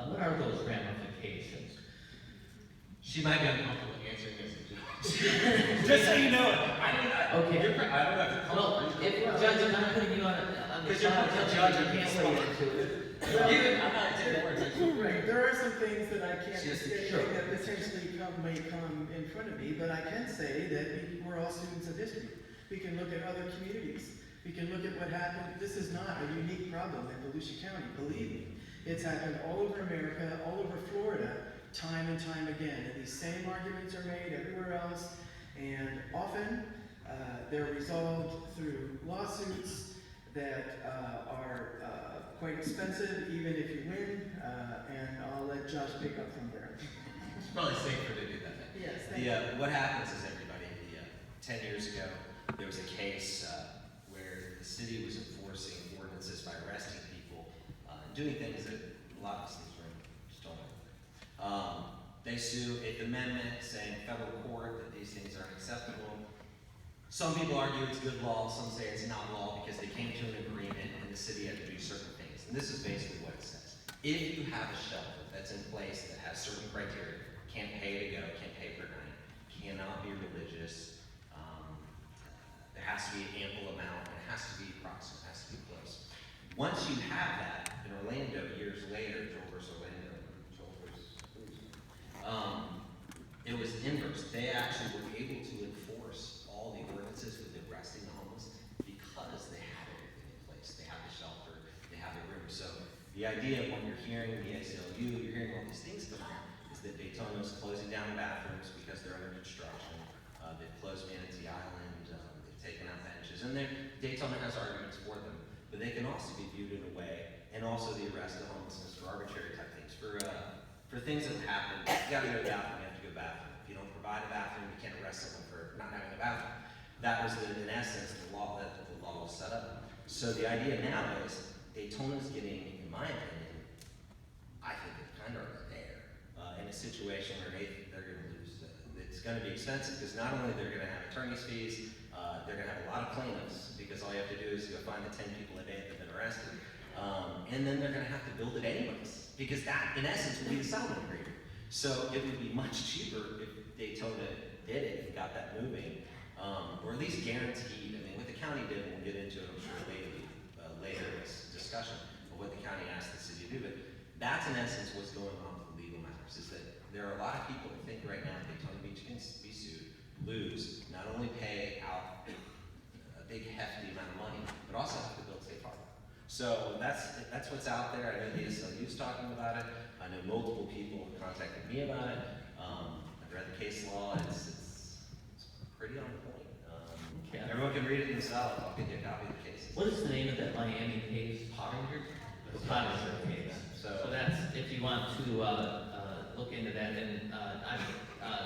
what are those ramifications? She might be uncomfortable answering this. Just so you know it. Okay. I don't have to come. Well, if Judge, I'm not putting you on the Because you're spot, not the Judge, judge, you I'm can't the weigh spot. into it. I'm not taking words. Right, there are some things that I can't Just say sure. that potentially may come in front of me, but I can say that we're all students of history. We can look at other communities. We can look at what happened. This is not a unique problem in Volusia County, believe me. It's happened all over America, all over Florida, time and time again. And these same arguments are made everywhere else, and often they're resolved through lawsuits that are quite expensive, even if you win, and I'll let Josh pick up from there. It's probably safer to do that. Yes, What happens is, everybody, 10 years ago, there was a case where the city was enforcing ordinances by arresting people, doing things that a lot of us in this room just don't know. They sue Eighth Amendment, saying federal court that these things aren't acceptable. Some people argue it's good law, some say it's not law because they came to an agreement and the city had to do certain things. And this is basically what it says. If you have a shelter that's in place that has certain criteria, can't pay to go, can't pay per night, cannot be religious, there has to be an ample amount, and it has to be approximate, it has to be close. Once you have that, in Orlando, years later, it was inverse. They actually were able to enforce all the ordinances with arresting the homeless because they had everything in place. They have the shelter, they have the room. So the idea when you're hearing the ACLU, you're hearing all these things come out, is that Daytona is closing down bathrooms because they're under construction. They've closed Manatee Island, they've taken out benches, and Daytona has arguments for them, but they can also be viewed in a way, and also the arrest of homelessness for arbitrary type things. For things that happen, you gotta go to the bathroom, you have to go to the bathroom. If you don't provide a bathroom, you can't arrest someone for not having a bathroom. That was in essence the law that the law was set up. So the idea now is Daytona's getting, in my opinion, I think they're kind of there in a situation where they're going to lose. It's going to be expensive because not only they're going to have attorney's fees, they're going to have a lot of plaintiffs because all you have to do is go find the 10 people a day that have been arrested, and then they're going to have to build it anyways because that, in essence, will be the settlement agreement. So it would be much cheaper if Daytona did it and got that moving, or at least guaranteed. I mean, what the county did, and we'll get into it, I'm sure, later in this discussion of what the county asked the city to do, but that's in essence what's going on with the legal matters, is that there are a lot of people who think right now Daytona Beach can be sued, lose, not only pay out a big hefty amount of money, but also have to build safe harbor. So that's what's out there. I know the ACLU's talking about it. I know multiple people have contacted me about it. I've read the case law. It's pretty on point. Okay. Everyone can read it themselves. I'll get you a copy of the cases. What is the name of that Miami case? Pottinger? Pottinger case. So that's, if you want to look into that, and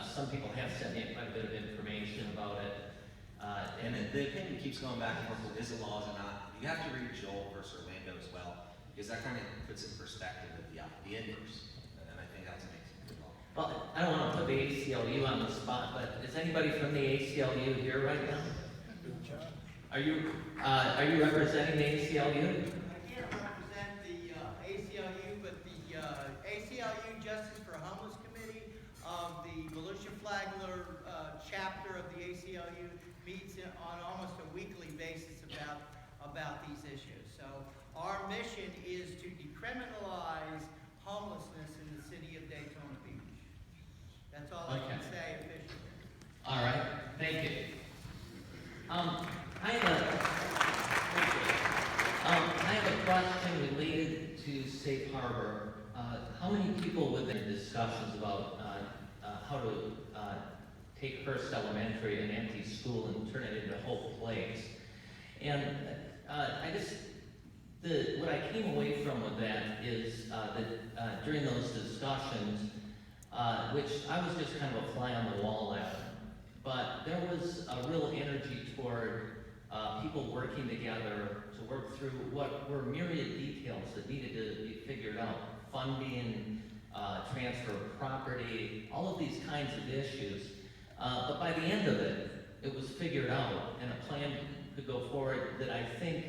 some people have sent me quite a bit of information about it. And the opinion keeps going back and forth. Is it law, is it not? You have to read Joel versus Orlando as well, because that kind of puts in perspective of the inverse. And I think that's amazing. Well, I don't want to put the ACLU on the spot, but is anybody from the ACLU here right now? Are you representing the ACLU? I can't represent the ACLU, but the ACLU Justice for Homeless Committee of the Volusia Flagler chapter of the ACLU meets on almost a weekly basis about these issues. So our mission is to decriminalize homelessness in the city of Daytona Beach. That's all I can say officially. All right, thank you. I have a question related to safe harbor. How many people within discussions about how to take Hearst Elementary, an empty school, and turn it into Hope Place? And what I came away from with that is that during those discussions, which I was just kind of a fly on the wall at, but there was a real energy toward people working together to work through what were myriad details that needed to be figured out. Funding, transfer of property, all of these kinds of issues. But by the end of it, it was figured out, and a plan could go forward that I think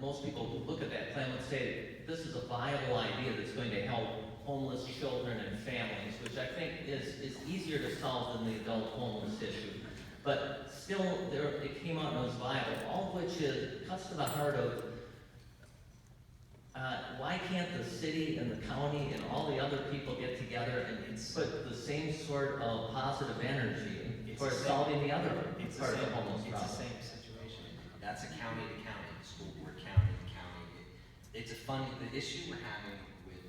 most people who look at that plan would say, this is a viable idea that's going to help homeless children and families, which I think is easier to solve than the adult homeless issue. But still, it came out and it was viable, all of which cuts to the heart of why can't the city and the county and all the other people get together and put the same sort of positive energy towards solving the other part of the homeless problem? It's the same situation. That's a county to county, school board county to county. It's a the issue we're having with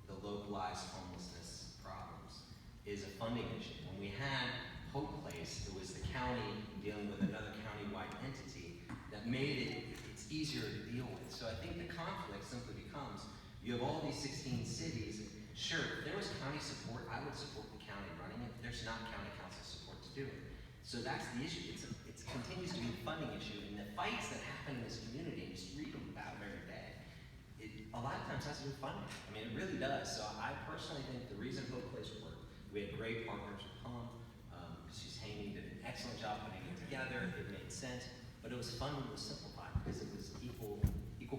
the localized homelessness problems is a funding issue. When we had Hope Place, it was the county dealing with another county-wide entity that made it's easier to deal with. So I think the conflict simply becomes, you have all these 16 cities, sure, if there was county support, I would support the county running it. There's not county council support to do it. So that's the issue. It continues to be a funding issue, and the fights that happen in this community, and you just read them about them every day, a lot of times has to do with funding. I mean, it really does. So I personally think the reason Hope Place worked, we had great partners with Hum, she's Haney did an excellent job putting it together, it made sense, but it was funded, it was simplified, because it was equal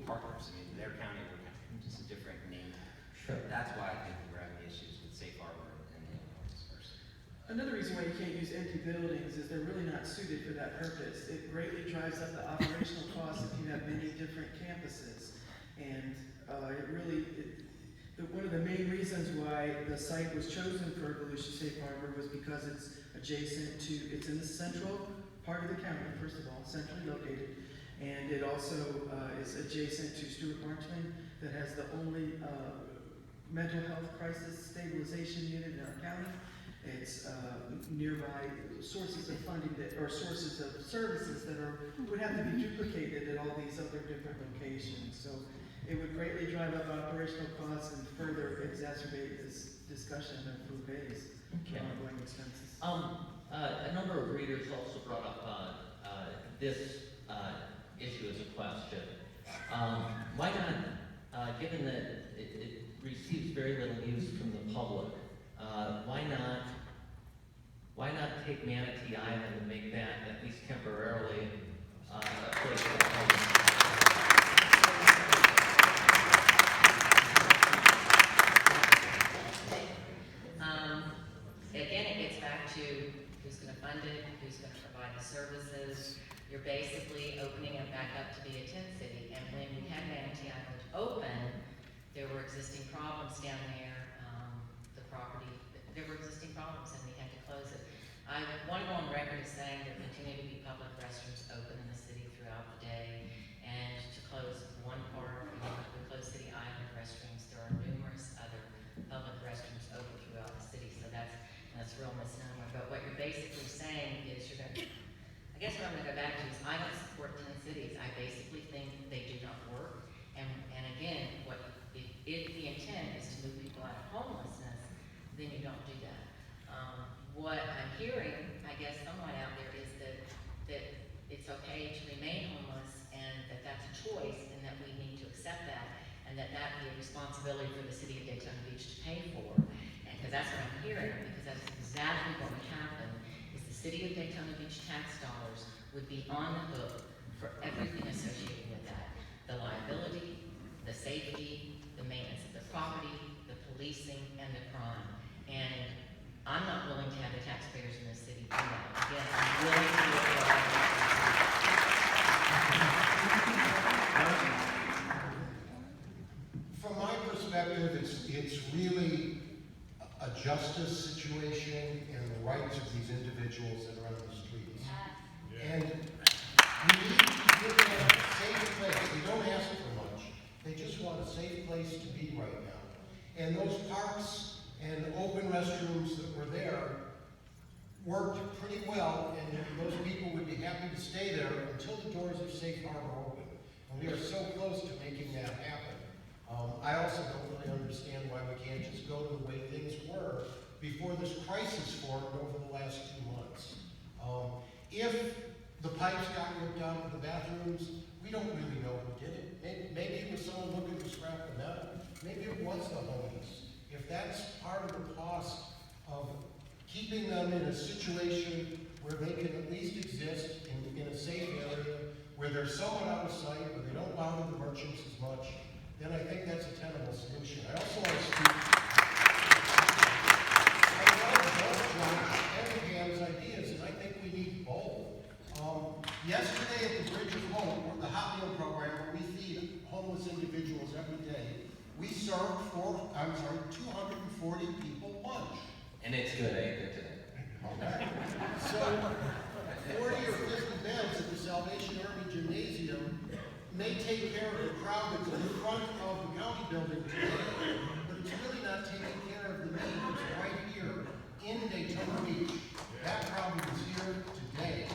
partners. I mean, their county were just a different name. Sure. That's why I think we're having issues with Safe Harbor and the Illinois person. Another reason why you can't use empty buildings is they're really not suited for that purpose. It greatly drives up the operational costs if you have many different campuses. And one of the main reasons why the site was chosen for Volusia Safe Harbor was because it's adjacent to, it's in the central part of the county, first of all, centrally located. And it also is adjacent to Stuart Marchman that has the only mental health crisis stabilization unit in our county. It's nearby sources of funding or sources of services that would have to be duplicated at all these other different locations. So it would greatly drive up operational costs and further exacerbate this discussion of food base ongoing expenses. A number of readers also brought up this issue as a question. Why not, given that it receives very little use from the public, why not take Manatee Island and make that, at least temporarily, a place for homeless? Again, it gets back to who's going to fund it, who's going to provide the services. You're basically opening it back up to be a tent city. And when we had Manatee Island open, there were existing problems down there. There were existing problems, and we had to close it. I want to go on record as saying there continue to be public restrooms open in the city throughout the day, and to close one part, we close City Island restrooms. There are numerous other public restrooms open throughout the city, so that's a real misnomer. But what you're basically saying is I guess what I'm going to go back to is I don't support 10 cities. I basically think they do not work. And again, if the intent is to move people out of homelessness, then you don't do that. What I'm hearing, I guess, somewhat out there is that it's okay to remain homeless and that's a choice and that we need to accept that and that be a responsibility for the city of Daytona Beach to pay for. And because that's what I'm hearing, because that's exactly what would happen, is the city of Daytona Beach tax dollars would be on the hook for everything associated with that. The liability, the safety, the maintenance of the property, the policing, and the crime. And I'm not willing to have the taxpayers in this city do that. Again, I'm willing to do it for all the From my perspective, it's really a justice situation and the rights of these individuals that are on the streets. And we need to give them a safe place. They don't ask for much. They just want a safe place to be right now. And those parks and open restrooms that were there worked pretty well, and those people would be happy to stay there until the doors of Safe Harbor open. And we are so close to making that happen. I also don't really understand why we can't just go to the way things were before this crisis formed over the last 2 months. If the pipes got ripped out of the bathrooms, we don't really know who did it. Maybe it was someone looking to scrap the metal. Maybe it was the homeless. If that's part of the cost of keeping them in a situation where they can at least exist in a safe area, where they're somewhat out of sight, where they don't bother the merchants as much, then I think that's a tenable solution. I also want to speak, I love both Josh and Pam's ideas, and I think we need both. Yesterday at the Bridge of Hope, or the Hot Meal program, where we feed homeless individuals every day, we served 240 people lunch. And it's good, I ate there today. Okay. So, 40 or 50 beds at the Salvation Army Gymnasium may take care of the crowd that's in front of the county building today, but it's really not taking care of the needs right here in Daytona Beach. That problem is here today.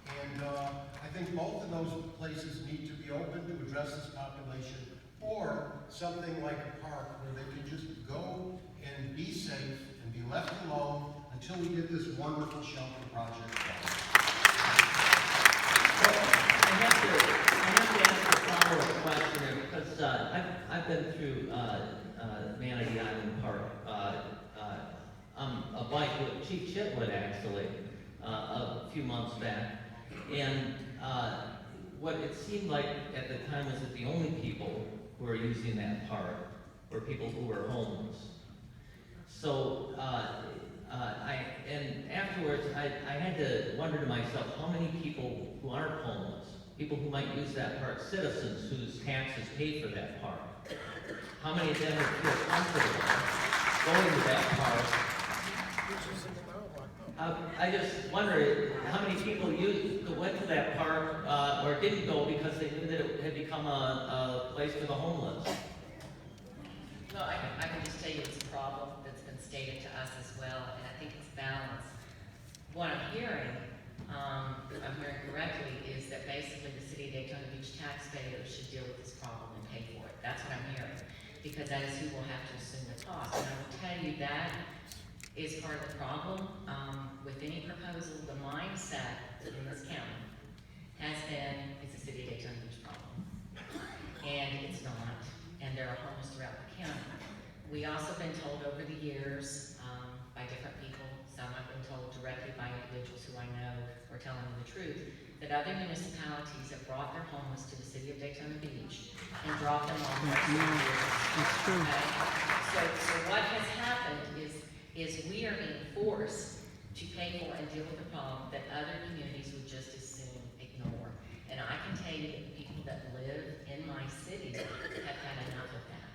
And I think both of those places need to be open to address this population, or something like a park where they can just go and be safe and be left alone until we get this wonderful shelter project done. I have to ask a follow-up question there, because I've been through Manatee Island Park, a bike with Chief Chitwood actually, a few months back. And what it seemed like at the time was that the only people who were using that park were people who were homeless. So, and afterwards, I had to wonder to myself, how many people who aren't homeless, people who might use that park, citizens whose taxes pay for that park, how many of them would feel comfortable going to that park? I just wonder how many people went to that park or didn't go because they knew that it had become a place for the homeless. No, I can just tell you it's a problem that's been stated to us as well, and I think it's balanced. What I'm hearing, if I'm hearing correctly, is that basically the city of Daytona Beach taxpayers should deal with this problem and pay for it. That's what I'm hearing, because that is who will have to assume the cost. And I will tell you that is part of the problem. With any proposal, the mindset in this county has been, it's a city of Daytona Beach problem. And it's not, and there are homeless throughout the county. We also been told over the years, by different people, some I've been told directly by individuals who I know are telling me the truth, that other municipalities have brought their homeless to the city of Daytona Beach and dropped them off. That's true. Okay? So what has happened is we are being forced to pay for and deal with the problem that other communities would just as soon ignore. And I can tell you that the people that live in my city have had enough of that.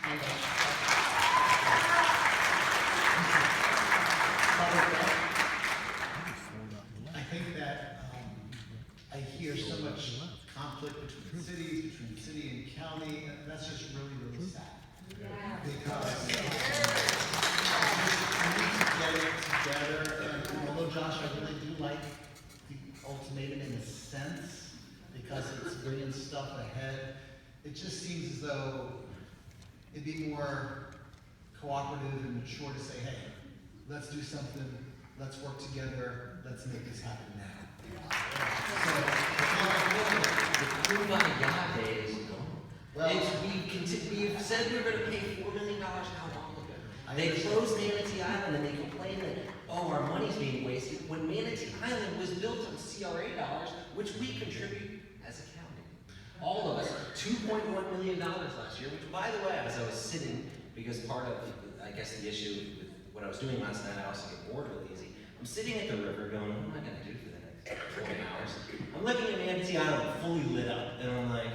And I think that I hear so much conflict between cities, between city and county, and that's just really, really sad. Because we need to get it together, and although Josh, I really do like the ultimatum in a sense, because it's bringing stuff ahead, it just seems as though it'd be more cooperative and mature to say, hey, let's do something, let's work together, let's make this happen now. The proof on the God day is gone. Well, We've said we were going to pay $4 million how long ago? They closed Manatee Island and they complain that, oh, our money's being wasted, when Manatee Island was built on CRA dollars, which we contribute as a county. All of us, $2.1 million last year, which, by the way, as I was sitting, because part of, I guess, the issue with what I was doing last night, I also get bored really easy. I'm sitting at the river going, what am I going to do for the next 40 hours? I'm looking at Manatee Island fully lit up, and I'm like,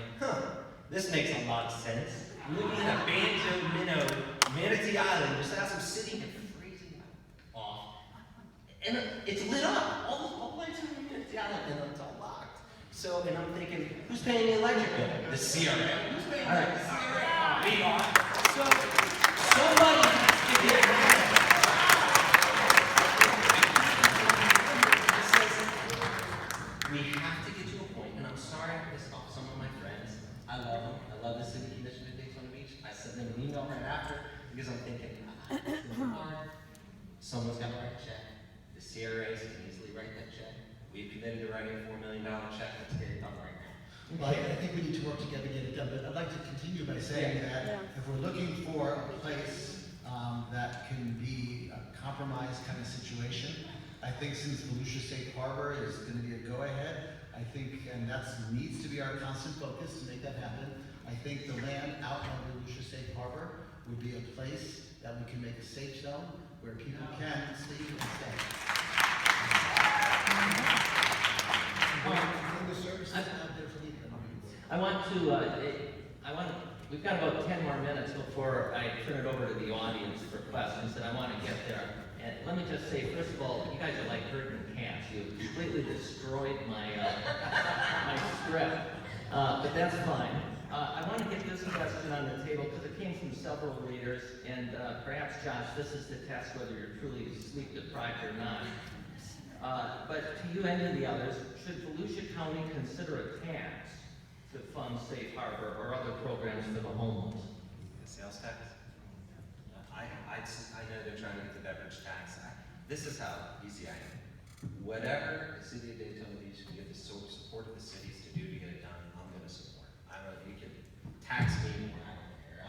this makes a lot of sense. I'm looking at a banjo minnow, Manatee Island, just as I'm sitting and freezing off. And it's lit up. All the lights are in Manatee Island, and it's all locked. So, and I'm thinking, who's paying the electric bill? The CRA. Who's paying the CRA? We are. So, somebody has to get mad. We have to get to a point, and I'm sorry to piss off some of my friends. I love them. I love the city commission at Daytona Beach. I sent them an email right after because I'm thinking, it's hard. Someone's got to write a check. The CRAs can easily write that check. We've committed to writing a $4 million check. Let's get it done right now. well, I think we need to work together to get it done, but I'd like to continue by saying that if we're looking for a place that can be a compromise kind of situation, I think since Volusia Safe Harbor is going to be a go-ahead, I think, and that needs to be our constant focus to make that happen, I think the land out on Volusia Safe Harbor would be a place that we can make a safe zone where people can sleep and stay. And the services out there for people. We've got about 10 more minutes before I turn it over to the audience for questions, and I want to get there. And let me just say, first of all, you guys are like herding cats. You completely destroyed my script, but that's fine. I want to get this question on the table because it came from several readers, and perhaps, Josh, this is to test whether you're truly sleep deprived or not. But to you and to the others, should Volusia County consider a tax to fund Safe Harbor or other programs for the homeless? The sales tax? I know they're trying to get the beverage tax. This is how easy I am. Whatever the city of Daytona Beach can get the support of the cities to do to get it done, I'm gonna support. I don't know if you can tax me more, I don't care.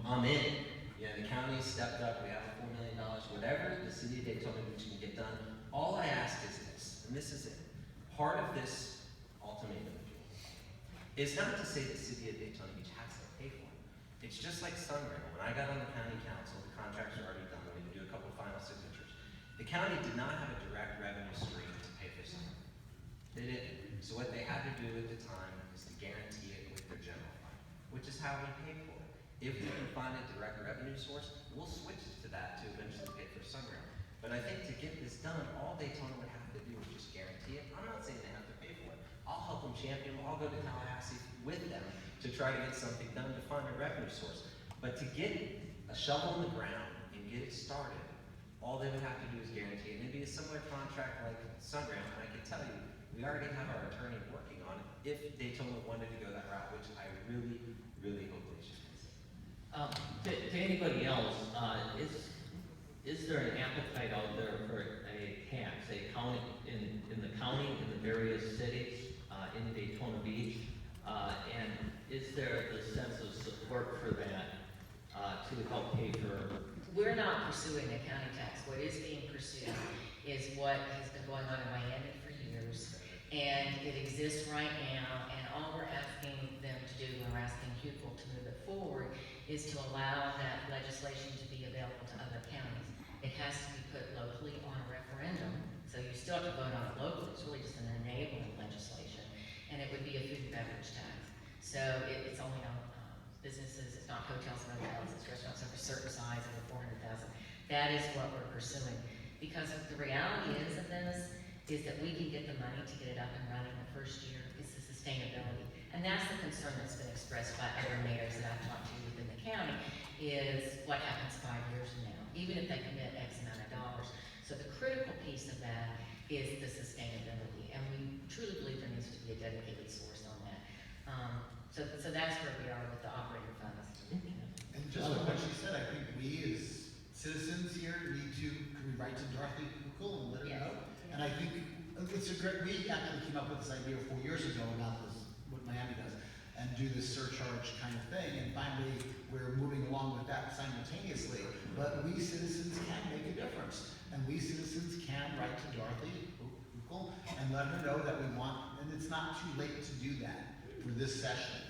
I'm in. You know, the county stepped up, we have $4 million, whatever the city of Daytona Beach can get done. All I ask is this, and this is it. Part of this ultimatum is not to say the city of Daytona Beach has to pay for it. It's just like Sunrail. When I got on the county council, the contracts are already done. We need to do a couple of final signatures. The county did not have a direct revenue stream to pay for Sunrail. They didn't. So what they had to do at the time is to guarantee it with their general fund, which is how we pay for it. If we can find a direct revenue source, we'll switch to that to eventually pay for Sunrail. But I think to get this done, all Daytona would have to do is just guarantee it. I'm not saying they have to pay for it. I'll help them champion. I'll go to Tallahassee with them to try to get something done to find a revenue source. But to get a shovel in the ground and get it started, all they would have to do is guarantee it. And it'd be a similar contract like Sunrail, and I can tell you, we already have our attorney working on it if Daytona wanted to go that route, which I really, really hope they should. To anybody else, is there an appetite out there for a tax, a county, in the county, in the various cities, in Daytona Beach? And is there the sense of support for that to help pay for? We're not pursuing a county tax. What is being pursued is what has been going on in Miami for years, and it exists right now, and all we're asking them to do, when we're asking HUCL to move it forward, is to allow that legislation to be available to other counties. It has to be put locally on a referendum, so you still have to vote on it locally. It's really just an enabling legislation, and it would be a food and beverage tax. So it's only on businesses, it's not hotels and motels, it's restaurants of a certain size, over 400,000. That is what we're pursuing. Because the reality is of this, is that we can get the money to get it up and running the first year. It's the sustainability. And that's the concern that's been expressed by other mayors that I've talked to within the county, is what happens 5 years from now, even if they commit X amount of dollars. So the critical piece of that is the sustainability. And we truly believe there needs to be a dedicated source on that. So that's where we are with the operating funds. And just like what she said, I think we as citizens here need to, can we write to Dorothy Kukul and let her Yes. know? And I think it's a great, we actually came up with this idea 4 years ago about this, what Miami does, and do this surcharge kind of thing, and finally, we're moving along with that simultaneously. But we citizens can make a difference, and we citizens can write to Dorothy Kukul and let her know that we want, and it's not too late to do that for this session,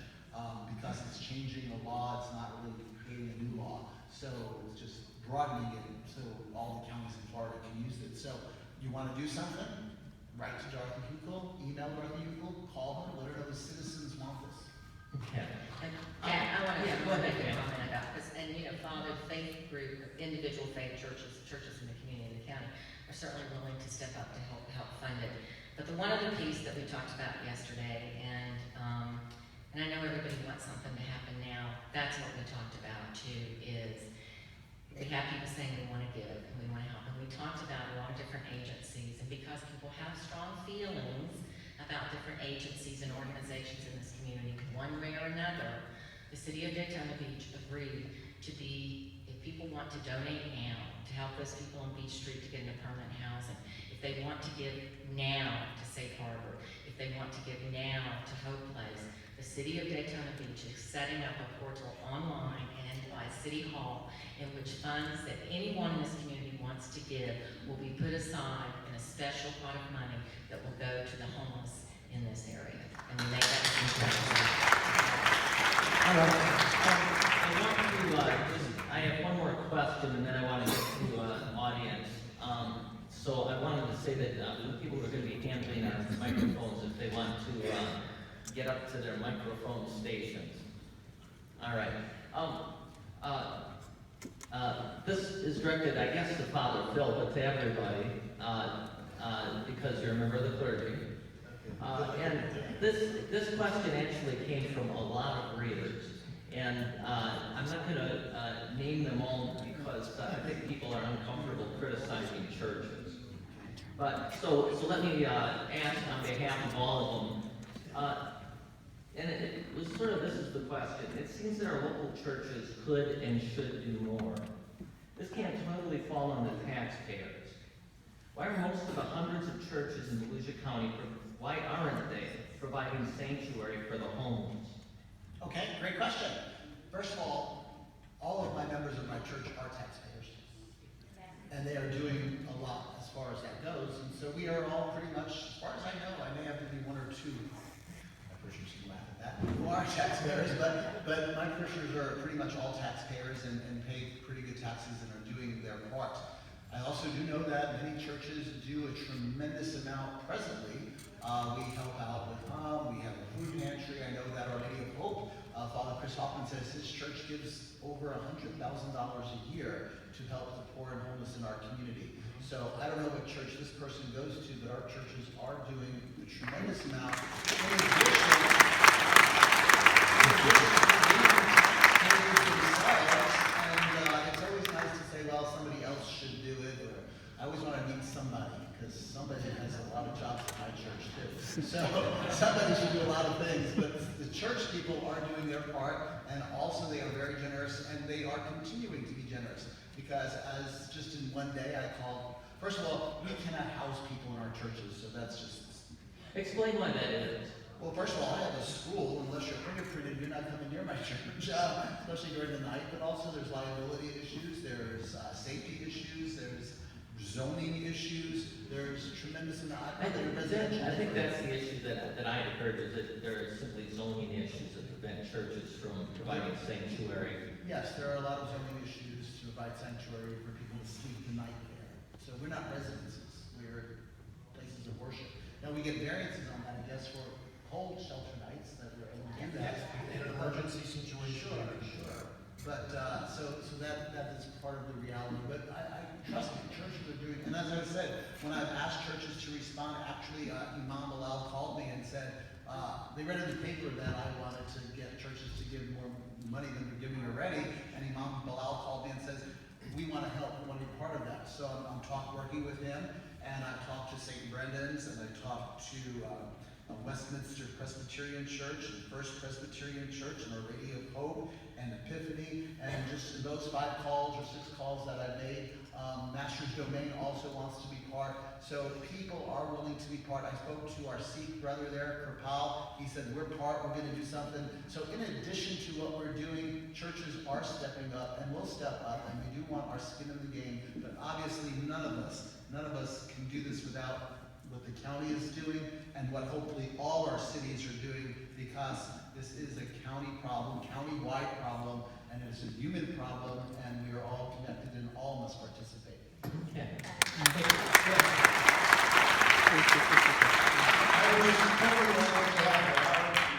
because it's changing the law, it's not really creating a new law. So it's just broadening it so all the counties in Florida can use it. So you want to do something? Write to Dorothy Kukul, email Dorothy Kukul, call her, let her know the citizens want this. Yeah. And Pat, I want to Yeah, go ahead, make a Pam. comment about this. And, you know, Father, faith group, individual faith churches in the community of the county are certainly willing to step up to help fund it. But the one other piece that we talked about yesterday, and I know everybody wants something to happen now, that's what we talked about too, is we have people saying we want to give and we want to help. And we talked about a lot of different agencies, and because people have strong feelings about different agencies and organizations in this community, one way or another, the city of Daytona Beach agreed to be, if people want to donate now to help those people on Beach Street to get into permanent housing, if they want to give now to Safe Harbor, if they want to give now to Hope Place, the city of Daytona Beach is setting up a portal online and by City Hall in which funds that anyone in this community wants to give will be put aside in a special pot of money that will go to the homeless in this area. And we make that I have one more question, and then I want to get to audience. So I wanted to say that the people who are going to be handling our microphones, if they want to get up to their microphone stations. All right. This is directed, I guess, to Father Phil, but to everybody, because you're a member of the clergy. And this question actually came from a lot of readers. And I'm not going to name them all because I think people are uncomfortable criticizing churches. But so let me ask on behalf of all of them. And it was sort of, this is the question. It seems that our local churches could and should do more. This can't totally fall on the taxpayers. Why are most of the hundreds of churches in Volusia County, why aren't they providing sanctuary for the homeless? Okay, great question. First of all of my members of my church are taxpayers. And they are doing a lot as far as that goes. And so we are all pretty much, as far as I know, I may have to be one or two, my parishioners can laugh at that, who are taxpayers, but my parishioners are pretty much all taxpayers and pay pretty good taxes and are doing their part. I also do know that many churches do a tremendous amount presently. We help out with we have a food pantry. I know that Our Lady of Hope, Father Chris Hoffman says his church gives over $100,000 a year to help the poor and homeless in our community. So I don't know what church this person goes to, but our churches are doing a tremendous amount. In addition, and it's always nice to say, well, somebody else should do it, or I always want to meet somebody, because somebody has a lot of jobs at my church too. So somebody should do a lot of things, but the church people are doing their part, and also they are very generous, and they are continuing to be generous. Because as just in one day I called, first of all, we cannot house people in our churches, so that's just... Explain why that is. Well, first of all, I have a school. Unless you're fingerprinted, you're not coming near my church, especially during the night. But also there's liability issues, there's safety issues, there's zoning issues, there's tremendous amount of residential. I think that's the issue that I had heard, is that there are simply zoning issues that prevent churches from providing sanctuary. Yes, there are a lot of zoning issues to provide sanctuary for people to sleep the night there. So we're not residences, we're places of worship. Now we get variances on that, I guess, for cold shelter nights that we're able to do that. In an emergency situation. Sure. But, so that is part of the reality. But I trust me, churches are doing, and as I said, when I've asked churches to respond, actually, Imam Bilal called me and said, they read in the paper that I wanted to get churches to give more money than they're giving already, and Imam Bilal called me and says, we want to help, we want to be part of that. So I'm working with him, and I've talked to St. Brendan's, and I've talked to Westminster Presbyterian Church, and First Presbyterian Church, and Our Lady of Hope, and Epiphany, and just in those 5 calls or 6 calls that I made, Master's Domain also wants to be part. So people are willing to be part. I spoke to our Sikh brother there, Kripal. He said, we're part, we're going to do something. So in addition to what we're doing, churches are stepping up and will step up, and we do want our skin in the game. But obviously none of us can do this without what the county is doing and what hopefully all our cities are doing, because this is a county problem, county-wide problem, and it is a human problem, and we are all connected and all must participate. Okay.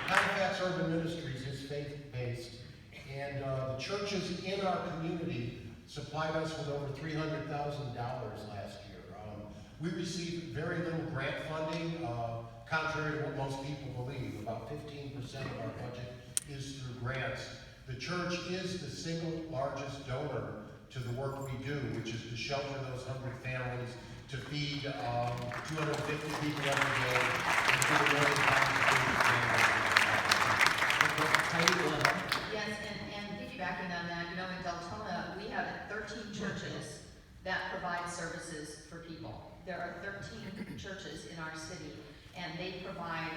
Halifax Urban Ministries is faith-based, and the churches in our community supplied us with over $300,000 last year. We received very little grant funding, contrary to what most people believe. About 15% of our budget is through grants. The church is the single largest donor to the work we do, which is to shelter those hungry families, to feed 250 people every day, and to the million pounds of food. Yes, and piggybacking on that, you know, in Daytona, we have 13 churches that provide services for people. There are 13 churches in our city, and they provide,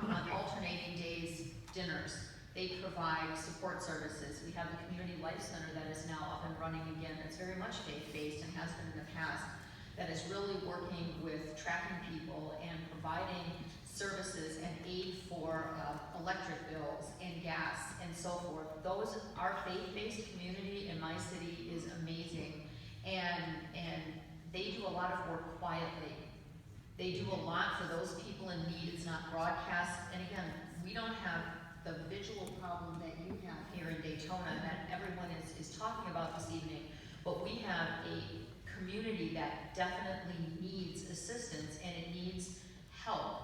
on alternating days, dinners. They provide support services. We have the Community Life Center that is now up and running again. It's very much faith-based and has been in the past. That is really working with tracking people and providing services and aid for electric bills and gas and so forth. Our faith-based community in my city is amazing, and they do a lot of work quietly. They do a lot for those people in need. It's not broadcast, and again, we don't have the visual problem that you have here in Daytona that everyone is talking about this evening, but we have a community that definitely needs assistance and it needs help.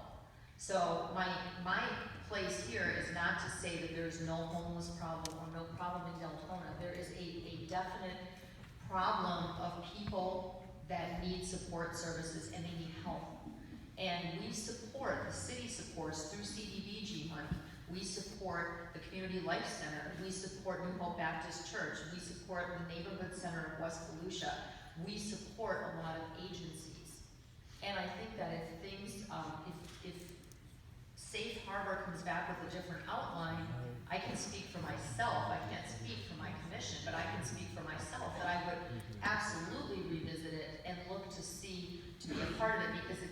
So my place here is not to say that there's no homeless problem or no problem in Daytona. There is a definite problem of people that need support services and they need help. And we support, the city supports through CDBG money. We support the Community Life Center. We support New Hope Baptist Church. We support the Neighborhood Center of West Volusia. We support a lot of agencies. And I think that if things, if Safe Harbor comes back with a different outline, I can speak for myself. I can't speak for my commission, but I can speak for myself that I would absolutely revisit it and look to see, to be a part of it, because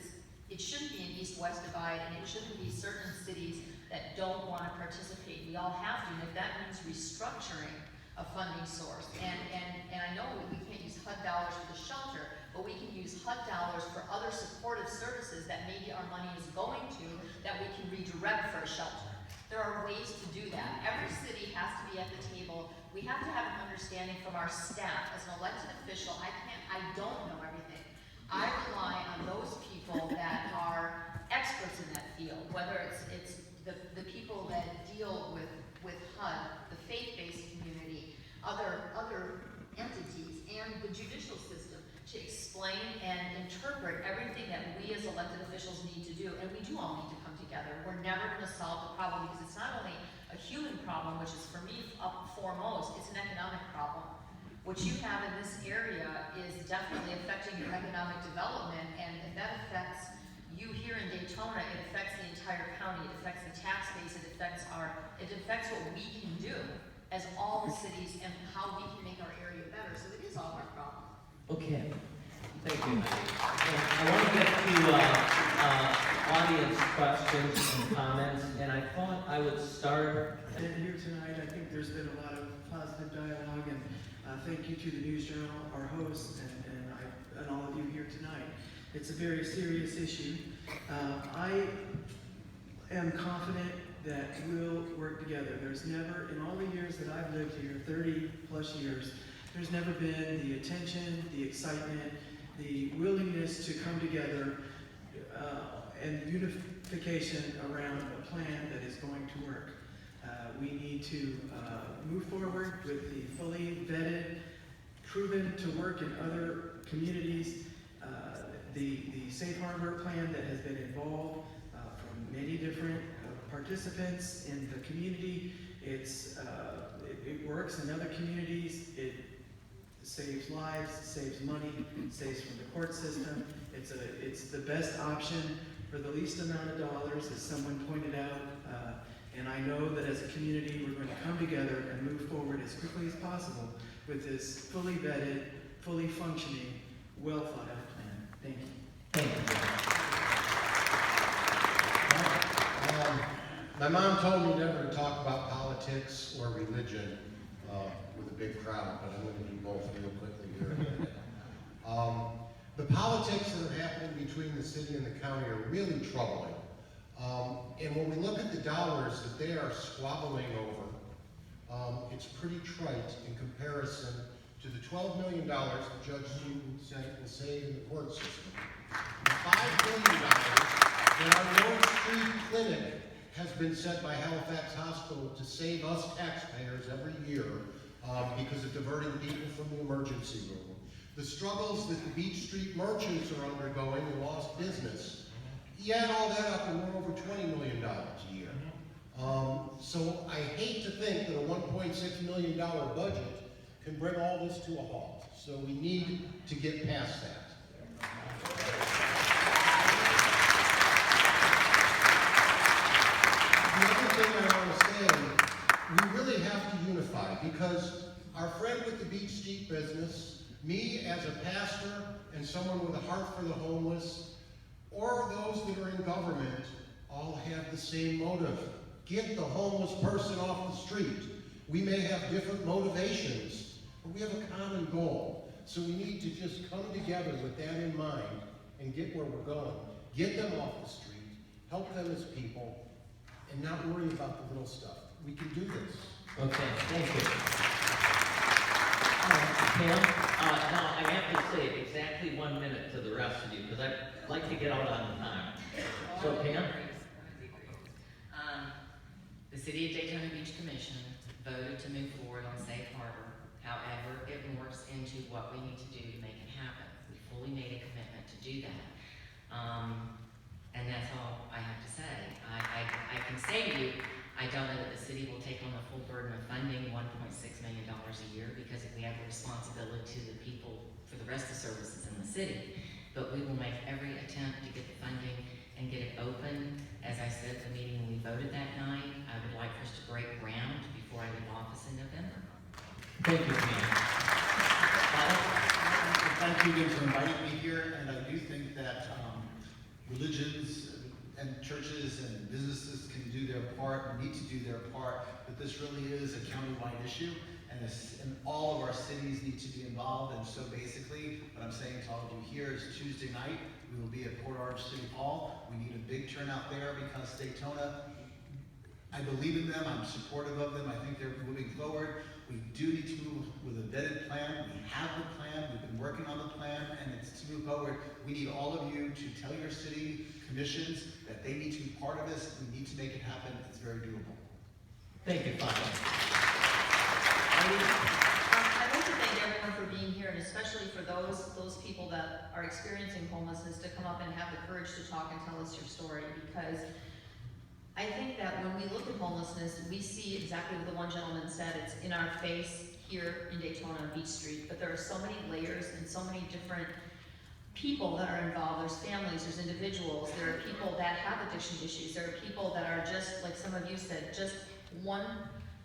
it shouldn't be an east-west divide, and it shouldn't be certain cities that don't want to participate. We all have to, and if that means restructuring a funding source, and I know we can't use HUD dollars for the shelter, but we can use HUD dollars for other supportive services that maybe our money is going to, that we can redirect for a shelter. There are ways to do that. Every city has to be at the table. We have to have an understanding from our staff. As an elected official, I don't know everything. I rely on those people that are experts in that field, whether it's the people that deal with HUD, the faith-based community, other entities, and the judicial system to explain and interpret everything that we as elected officials need to do, and we do all need to come together. We're never going to solve the problem because it's not only a human problem, which is for me up foremost, it's an economic problem. What you have in this area is definitely affecting your economic development, and that affects you here in Daytona. It affects the entire county. It affects the tax base. It affects what we can do as all the cities and how we can make our area better. So it is all our problem. Okay, thank you. I want to get to audience questions and comments, and I thought I would start. And here tonight, I think there's been a lot of positive dialogue, and thank you to the News Journal, our hosts, and all of you here tonight. It's a very serious issue. I am confident that we'll work together. There's never, in all the years that I've lived here, 30 plus years, there's never been the attention, the excitement, the willingness to come together and unification around a plan that is going to work. We need to move forward with the fully vetted, proven to work in other communities, the Safe Harbor plan that has been involved from many different participants in the community. It works in other communities. It saves lives, saves money, saves from the court system. It's the best option for the least amount of dollars, as someone pointed out. And I know that as a community, we're going to come together and move forward as quickly as possible with this fully vetted, fully functioning, well thought out plan. Thank you. Thank you. My mom told me never to talk about politics or religion with a big crowd, but I'm going to do both real quickly here. The politics that are happening between the city and the county are really troubling. And when we look at the dollars that they are squabbling over, it's pretty trite in comparison to the $12 million that Judge Newton said will save in the court system. The $5 million that our North Street Clinic has been set by Halifax Hospital to save us taxpayers every year because of diverting people from the emergency room. The struggles that the Beach Street merchants are undergoing and lost business. You add all that up and we're over $20 million a year. So I hate to think that a $1.6 million budget can bring all this to a halt. So we need to get past that. The other thing I want to say, we really have to unify because our friend with the Beach Street business, me as a pastor and someone with a heart for the homeless, or those that are in government, all have the same motive. Get the homeless person off the street. We may have different motivations, but we have a common goal. So we need to just come together with that in mind and get where we're going. Get them off the street, help them as people, and not worry about the little stuff. We can do this. Okay, thank you. Pam, now I have to say exactly 1 minute to the rest of you, because I'd like to get out on time. So Pam? The City of Daytona Beach Commission voted to move forward on Safe Harbor. However, it morphs into what we need to do to make it happen. We fully made a commitment to do that. And that's all I have to say. I can say to you, I don't know that the city will take on the full burden of funding $1.6 million a year, because we have the responsibility to the people for the rest of the services in the city. But we will make every attempt to get the funding and get it open. As I said at the meeting when we voted that night, I would like for us to break ground before I leave office in November. Thank you, Pam. Thank you again for inviting me here, and I do think that religions and churches and businesses can do their part, and need to do their part, but this really is a countywide issue, and all of our cities need to be involved. And so basically, what I'm saying to all of you here is Tuesday night, we will be at Port Orange City Hall. We need a big turnout there because Daytona, I believe in them, I'm supportive of them, I think they're moving forward. We do need to move with a vetted plan. We have the plan, we've been working on the plan, and it's to move forward. We need all of you to tell your city commissions that they need to be part of this. We need to make it happen. It's very doable. Thank you, Father. I'd like to thank everyone for being here, and especially for those people that are experiencing homelessness to come up and have the courage to talk and tell us your story, because I think that when we look at homelessness, we see exactly what the one gentleman said. It's in our face here in Daytona Beach Street, but there are so many layers and so many different people that are involved. There's families, there's individuals, there are people that have addiction issues, there are people that are just, like some of you said, just one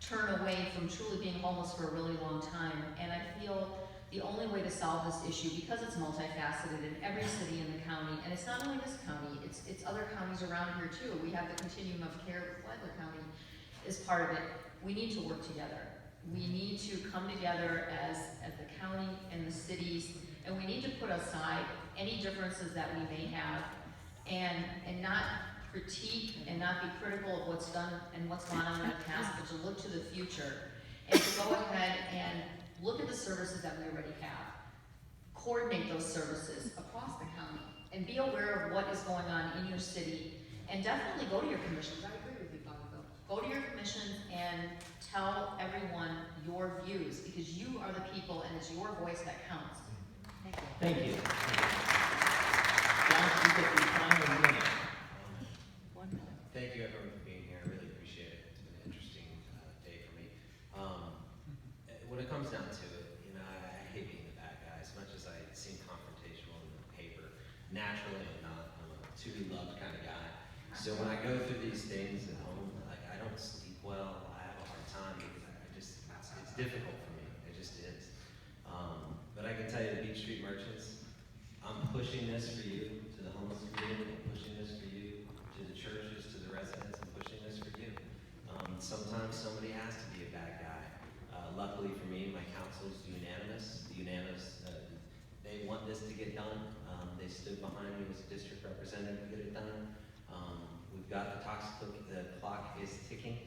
turn away from truly being homeless for a really long time. And I feel the only way to solve this issue, because it's multifaceted in every city in the county, and it's not only this county, it's other counties around here too. We have the continuum of care with Flagler County is part of it. We need to work together. We need to come together as the county and the cities, and we need to put aside any differences that we may have, and not critique and not be critical of what's done and what's gone on in the past, but to look to the future and to go ahead and look at the services that we already have, coordinate those services across the county, and be aware of what is going on in your city, and definitely go to your commissions. I agree with you, Father Bill. Go to your commissions and tell everyone your views, because you are the people and it's your voice that counts. Thank you. Thank you. John, you get the final minute. Thank you everyone for being here. I really appreciate it. It's been an interesting day for me. When it comes down to it, you know, I hate being the bad guy. As much as I seem confrontational in the paper, naturally I'm not. I'm a to-be-loved kind of guy. So when I go through these things at home, like I don't sleep well. I have a hard time because it's difficult for me. It just is. But I can tell you, the Beach Street merchants, I'm pushing this for you, to the homeless community. I'm pushing this for you, to the churches, to the residents. I'm pushing this for you. Sometimes somebody has to be a bad guy. Luckily for me, my council is unanimous. They want this to get done. They stood behind me as a district representative to get it done. We've got the clock is ticking,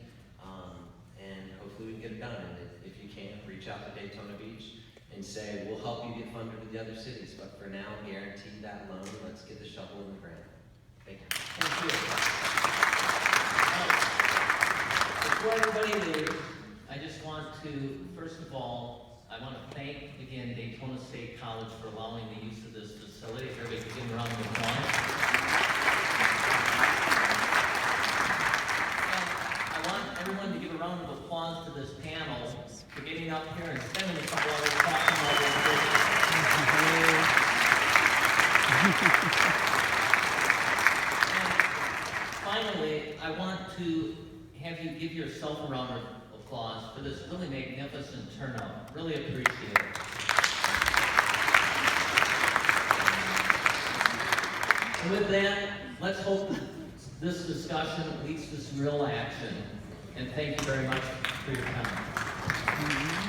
and hopefully we can get it done. And if you can't, reach out to Daytona Beach and say, we'll help you get funded with the other cities. But for now, guarantee that loan. Let's get the shovel in the ground. Thank you. Thank you. Before everybody leaves, I just want to, first of all, I want to thank again Daytona State College for allowing the use of this facility. Everybody give them a round of applause. And I want everyone to give a round of applause to this panel for getting up here and spending a couple hours talking about this. Finally, I want to have you give yourself a round of applause for this really magnificent turnout. Really appreciate it. And with that, let's hope that this discussion leads to some real action. And thank you very much for your time.